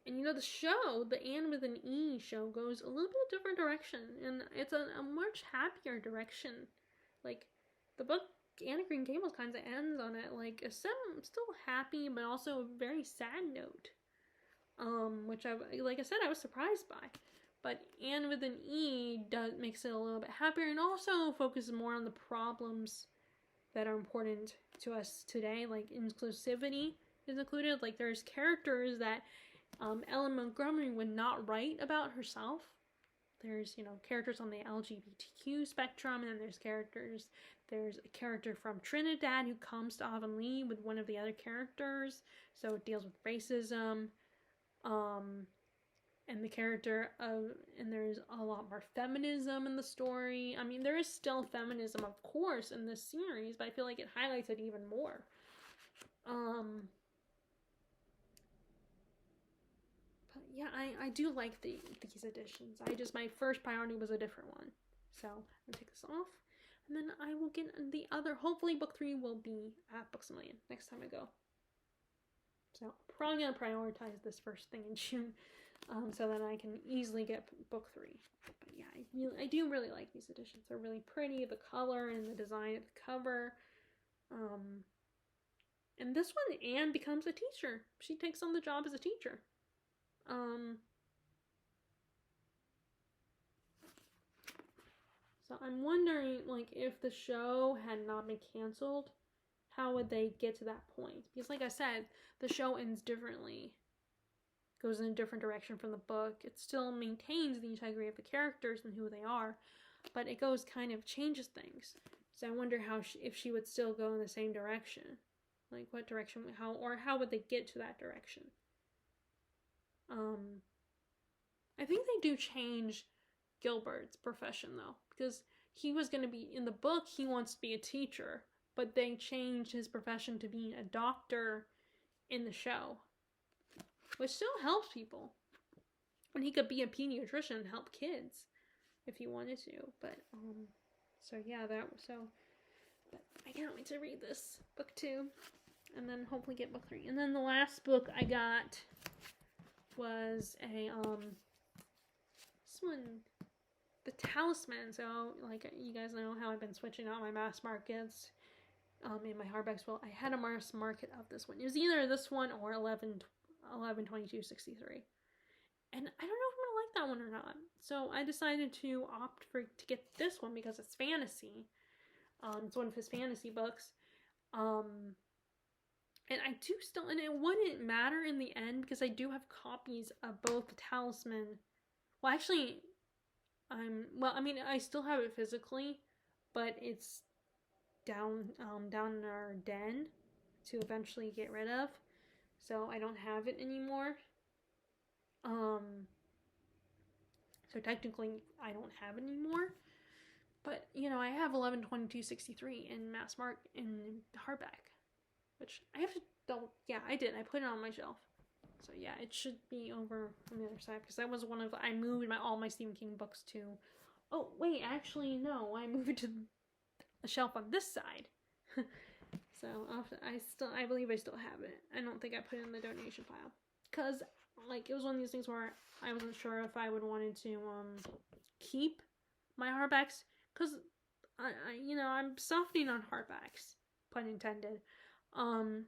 and you know, the show, the Anne with an E show, goes a little bit different direction, and it's a much happier direction. Like, the book Anne of Green Gables kind of ends on it like a still happy, but also a very sad note. Which like I said, I was surprised by. But Anne with an E makes it a little bit happier, and also focuses more on the problems that are important to us today, like inclusivity is included. Like, there's characters that Ellen Montgomery would not write about herself. There's, you know, characters on the LGBTQ spectrum, and there's a character from Trinidad who comes to Avonlea with one of the other characters, so it deals with racism. And the character and there's a lot more feminism in the story. I mean, there is still feminism, of course, in this series, but I feel like it highlights it even more. But yeah, I do like these editions. My first priority was a different one. So I'm gonna take this off, and then I will get the other. Hopefully book 3 will be at Books A Million next time I go. So I'm probably gonna prioritize this first thing in June, so that I can easily get book 3. But yeah, I do really like these editions. They're really pretty, the color and the design of the cover. And this one, Anne becomes a teacher. She takes on the job as a teacher. So I'm wondering, like, if the show had not been canceled, how would they get to that point? Because like I said, the show ends differently. Goes in a different direction from the book. It still maintains the integrity of the characters and who they are, but it changes things. So I wonder if she would still go in the same direction. Like, what direction, how would they get to that direction? I think they do change Gilbert's profession, though, because he was going to be, in the book, he wants to be a teacher, but they changed his profession to being a doctor in the show, which still helps people. And he could be a pediatrician and help kids if he wanted to. But, so yeah, but I can't wait to read this book 2. And then hopefully get book 3. And then the last book I got was this one, The Talisman. So, like, you guys know how I've been switching out my mass markets in my hardbacks. Well, I had a mass market of this one. It was either this one or 11/22/63. And I don't know if I'm going to like that one or not. So I decided to opt to get this one because it's fantasy. It's one of his fantasy books. And I do still, and it wouldn't matter in the end because I do have copies of both The Talisman. Well, actually, I still have it physically, but it's down in our den to eventually get rid of. So I don't have it anymore. So technically I don't have it anymore. But, I have 11/22/63 in mass mark in hardback. Which I have to I did. I put it on my shelf. So yeah, it should be over on the other side because that was I moved all my Stephen King books to. Oh wait, actually no, I moved it to the shelf on this side. So I believe I still have it. I don't think I put it in the donation pile because it was one of these things where I wasn't sure if I would wanted to keep my hardbacks because I'm softening on hardbacks, pun intended. And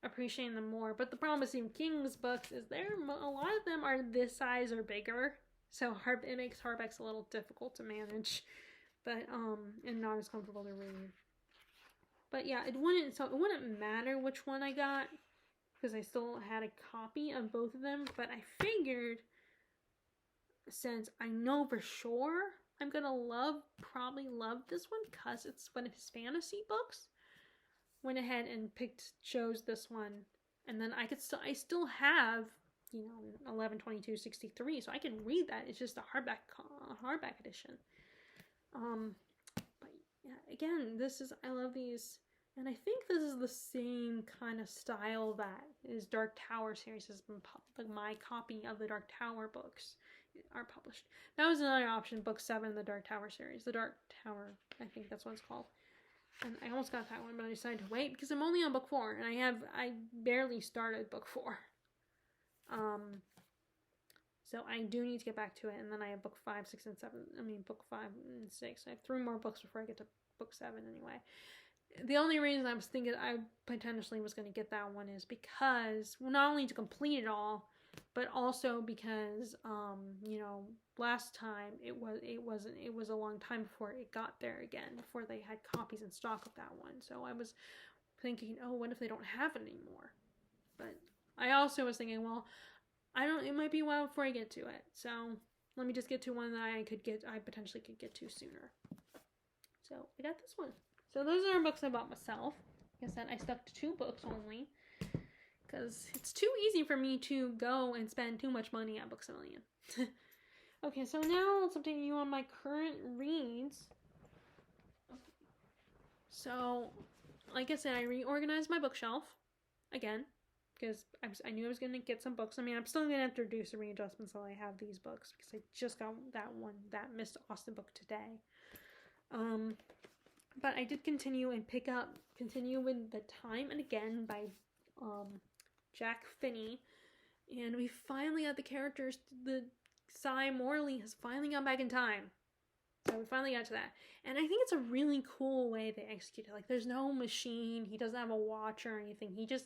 appreciating them more. But the problem with Stephen King's books is a lot of them are this size or bigger, so it makes hardbacks a little difficult to manage, but and not as comfortable to read. But yeah, it wouldn't matter which one I got because I still had a copy of both of them. But I figured, since I know for sure I'm gonna probably love this one because it's one of his fantasy books, went ahead and chose this one, and then I still have 11/22/63, so I can read that. It's just a hardback edition. But yeah, again, I love these, and I think this is the same kind of style that is Dark Tower series has been my copy of the Dark Tower books are published. That was another option, book 7 in the Dark Tower series. The Dark Tower, I think that's what it's called. And I almost got that one, but I decided to wait because I'm only on book 4, and I barely started book 4. So I do need to get back to it, and then I have book 5, 6, and 7. Book 5 and 6. I have 3 more books before I get to book 7 anyway. The only reason I was thinking I potentially was going to get that one is because, not only to complete it all, but also because, last time it was a long time before it got there again, before they had copies in stock of that one. So I was thinking, oh, what if they don't have it anymore? But I also was thinking, well, it might be a while before I get to it. So let me just get to one that I potentially could get to sooner. So I got this one. So those are books I bought myself. Like I said, I stuck to 2 books only because it's too easy for me to go and spend too much money at Books A Million. Okay, so now let's update you on my current reads. So, like I said, I reorganized my bookshelf again because I knew I was going to get some books. I'm still going to have to do some readjustments while I have these books because I just got that Miss Austen book today. But I did continue with The Time and Again by Jack Finney, and we finally got the characters. The Cy Morley has finally gone back in time, so we finally got to that, and I think it's a really cool way they execute it. There's no machine, he doesn't have a watch or anything, he just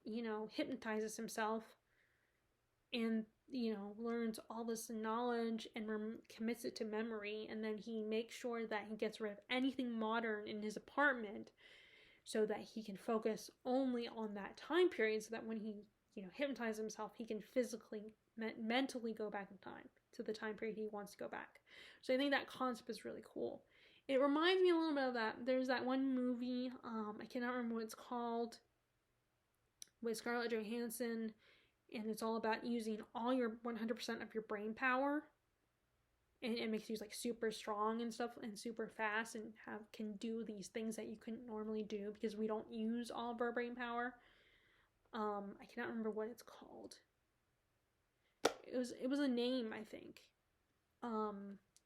hypnotizes himself and learns all this knowledge and commits it to memory, and then he makes sure that he gets rid of anything modern in his apartment so that he can focus only on that time period, so that when he hypnotizes himself, he can physically, mentally go back in time to the time period he wants to go back. So I think that concept is really cool. It reminds me a little bit of that. There's that one movie, I cannot remember what it's called, with Scarlett Johansson, and it's all about using all your 100% of your brain power. and it makes you like super strong and stuff and super fast and can do these things that you couldn't normally do because we don't use all of our brain power. I cannot remember what it's called. It was a name, I think.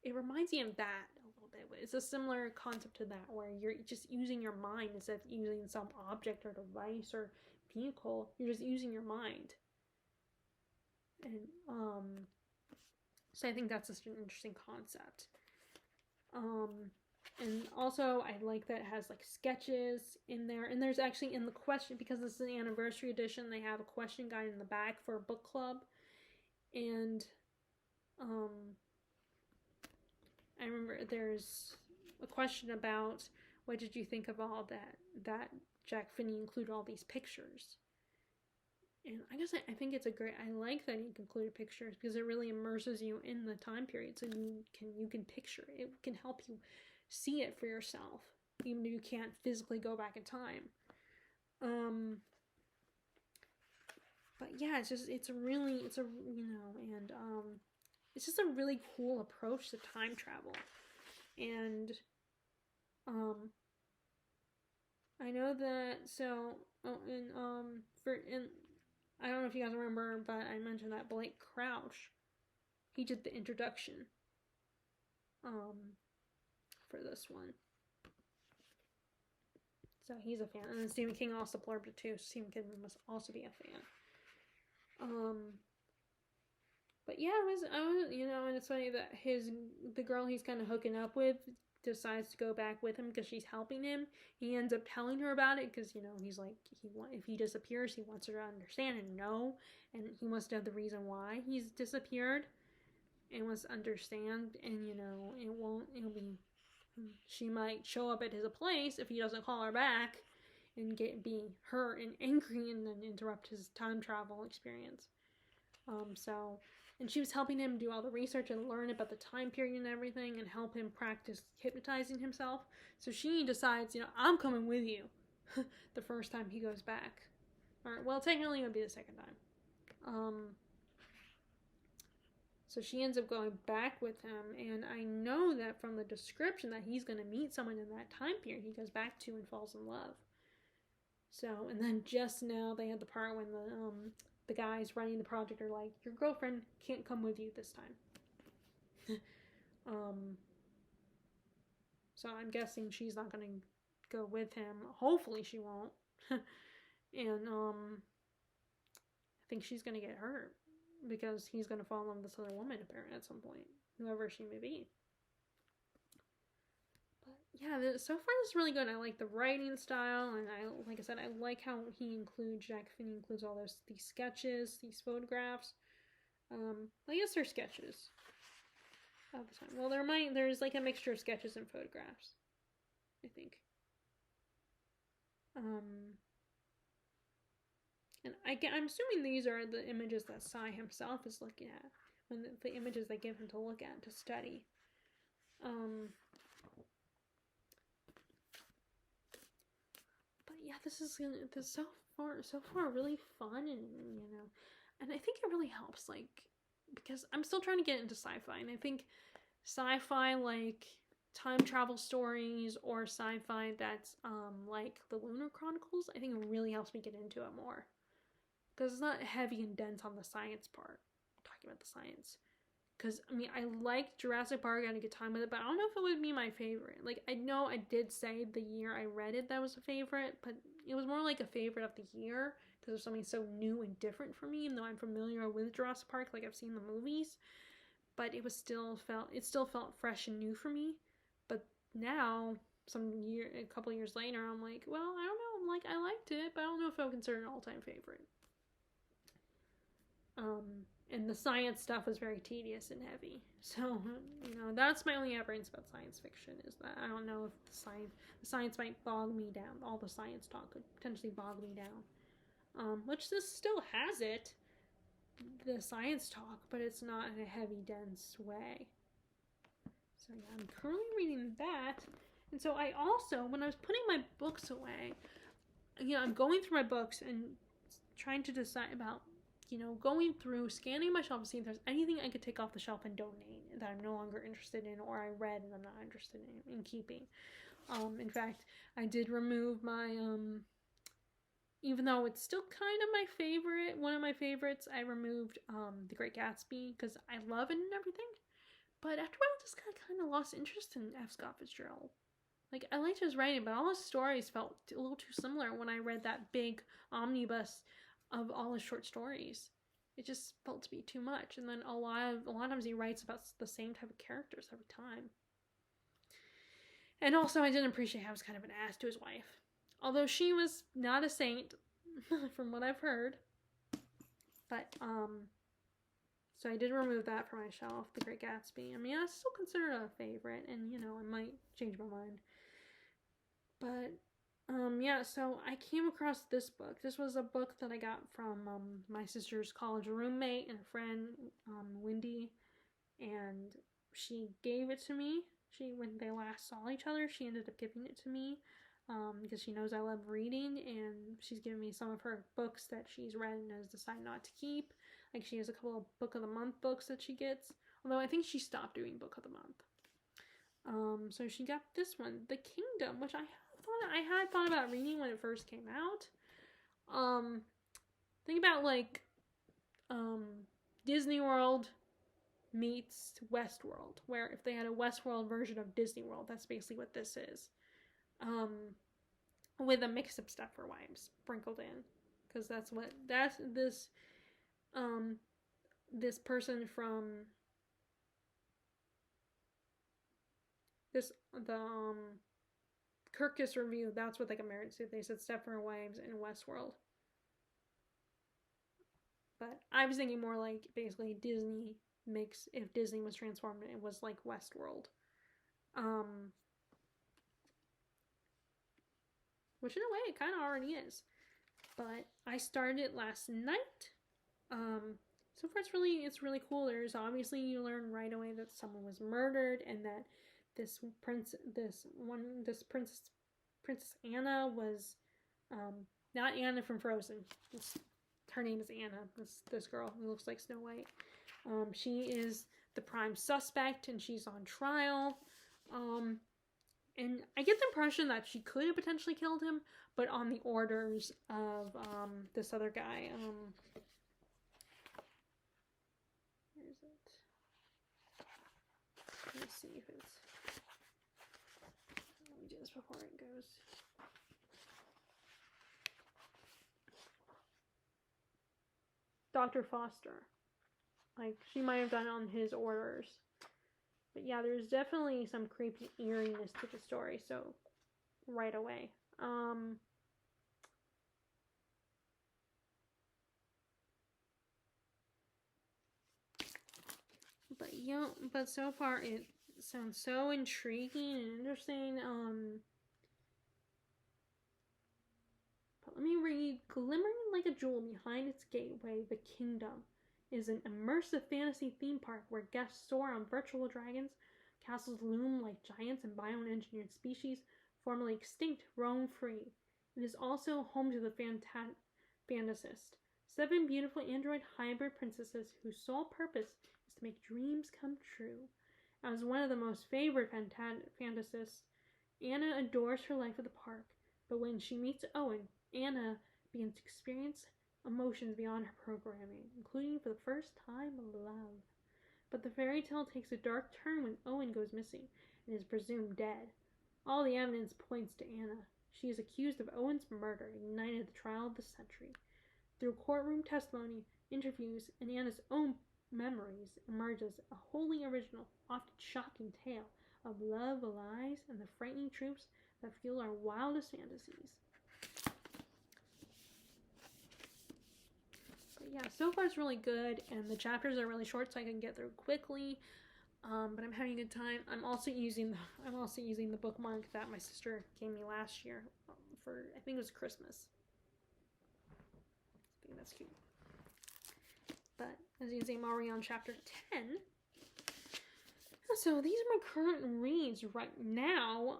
It reminds me of that a little bit. It's a similar concept to that, where you're just using your mind instead of using some object or device or vehicle. You're just using your mind. And so I think that's just an interesting concept. And also I like that it has like sketches in there, and there's actually in the question, because this is an anniversary edition, they have a question guide in the back for a book club. And I remember there's a question about what did you think of all that Jack Finney included all these pictures. And I guess I think it's I like that he included pictures because it really immerses you in the time period, so you can picture it. It can help you see it for yourself, even if you can't physically go back in time. But yeah, it's just it's just a really cool approach to time travel. And I know that I don't know if you guys remember, but I mentioned that Blake Crouch, he did the introduction for this one. So he's a fan. And then Stephen King also blurbed it too. So Stephen King must also be a fan. But yeah, and it's funny that the girl he's kind of hooking up with decides to go back with him because she's helping him. He ends up telling her about it because, he's like, if he disappears, he wants her to understand and know, and he wants to know the reason why he's disappeared and wants to understand, and, she might show up at his place if he doesn't call her back and be hurt and angry and then interrupt his time travel experience. And she was helping him do all the research and learn about the time period and everything and help him practice hypnotizing himself. So she decides, I'm coming with you the first time he goes back. Well, technically it would be the second time. So she ends up going back with him, and I know that from the description that he's going to meet someone in that time period he goes back to and falls in love. So, and then just now they had the part when the guys running the project are like, your girlfriend can't come with you this time. So I'm guessing she's not going to go with him. Hopefully she won't. And I think she's going to get hurt because he's going to fall in love with this other woman apparently at some point, whoever she may be. But yeah, so far this is really good. I like the writing style, and like I said, I like how Jack Finney includes all these sketches, these photographs. I guess they're sketches all the time. Well, there's like a mixture of sketches and photographs, I think. And I'm assuming these are the images that Cy himself is looking at, when the images they give him to look at, to study. But yeah, this is so far really fun, and I think it really helps, because I'm still trying to get into sci-fi, and I think sci-fi like time travel stories or sci-fi that's like the Lunar Chronicles, I think it really helps me get into it more. Because it's not heavy and dense on the science part. I'm talking about the science. Because, I liked Jurassic Park, I had a good time with it, but I don't know if it would be my favorite. I know I did say the year I read it that was a favorite, but it was more like a favorite of the year, because it was something so new and different for me, even though I'm familiar with Jurassic Park, I've seen the movies. But it still felt fresh and new for me. But now, a couple years later, I'm like, well, I don't know, I liked it, but I don't know if I would consider it an all-time favorite. And the science stuff was very tedious and heavy. So, that's my only apprehension about science fiction, is that I don't know if the science might bog me down. All the science talk could potentially bog me down. Which this still has it, the science talk, but it's not in a heavy, dense way. So yeah, I'm currently reading that. And so I also, when I was putting my books away, I'm going through my books and trying to decide about going through, scanning my shelf to see if there's anything I could take off the shelf and donate that I'm no longer interested in, or I read and I'm not interested in keeping. In fact, I did remove my, even though it's still kind of my favorite, one of my favorites, I removed The Great Gatsby because I love it and everything. But after a while, I just kind of lost interest in F. Scott Fitzgerald. Like, I liked his writing, but all his stories felt a little too similar when I read that big omnibus of all his short stories. It just felt to be too much. And then a lot of times he writes about the same type of characters every time. And also, I didn't appreciate how he was kind of an ass to his wife. Although she was not a saint, from what I've heard. But, so I did remove that from my shelf, The Great Gatsby. I mean, I still consider it a favorite, and, I might change my mind. But, yeah, so I came across this book. This was a book that I got from, my sister's college roommate and a friend, Wendy, and she gave it to me. When they last saw each other, she ended up giving it to me, because she knows I love reading, and she's given me some of her books that she's read and has decided not to keep. Like, she has a couple of Book of the Month books that she gets, although I think she stopped doing Book of the Month. So she got this one, The Kingdom, which I had thought about reading when it first came out. Think about, like, Disney World meets Westworld, where if they had a Westworld version of Disney World, that's basically what this is. With a mix of Stepford Wives sprinkled in, because this person from the Kirkus Review, that's what they compared it to. They said Stepford Wives and Westworld. But I was thinking more like basically Disney mix, if Disney was transformed, it was like Westworld. Which in a way it kind of already is. But I started it last night. So far it's really cool. There's obviously, you learn right away that someone was murdered, and that this Princess Anna was, not Anna from Frozen. Her name is Anna. This girl who looks like Snow White. She is the prime suspect, and she's on trial. And I get the impression that she could have potentially killed him, but on the orders of this other guy. Where is it? Let me see if it's... Let me do this before it goes. Dr. Foster. Like, she might have done it on his orders. But yeah, there's definitely some creepy eeriness to the story, so right away. But yeah, but so far it sounds so intriguing and interesting. But let me read. Glimmering like a jewel behind its gateway, the Kingdom is an immersive fantasy theme park where guests soar on virtual dragons, castles loom like giants, and bioengineered species, formerly extinct, roam free. It is also home to the Fantasist, 7 beautiful android hybrid princesses whose sole purpose is to make dreams come true. As one of the most favored Fantasists, Anna adores her life at the park, but when she meets Owen, Anna begins to experience emotions beyond her programming, including for the first time love. But the fairy tale takes a dark turn when Owen goes missing and is presumed dead. All the evidence points to Anna. She is accused of Owen's murder, ignited the trial of the century. Through courtroom testimony, interviews, and Anna's own memories emerges a wholly original, often shocking tale of love, lies, and the frightening truths that fuel our wildest fantasies. But yeah, so far it's really good, and the chapters are really short, so I can get through quickly. But I'm having a good time. I'm also using the bookmark that my sister gave me last year for, I think it was Christmas. I think that's cute. But as you can see, I'm already on chapter 10. So these are my current reads right now.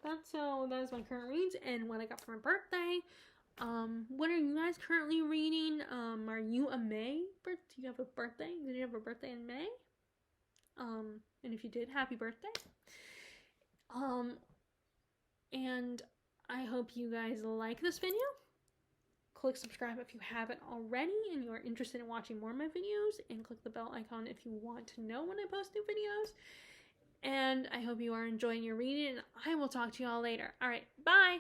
That is my current reads and what I got for my birthday. What are you guys currently reading? Are you a May? Do you have a birthday? Did you have a birthday in May? And if you did, happy birthday. And I hope you guys like this video. Click subscribe if you haven't already and you are interested in watching more of my videos, and click the bell icon if you want to know when I post new videos. And I hope you are enjoying your reading, and I will talk to you all later. All right, bye!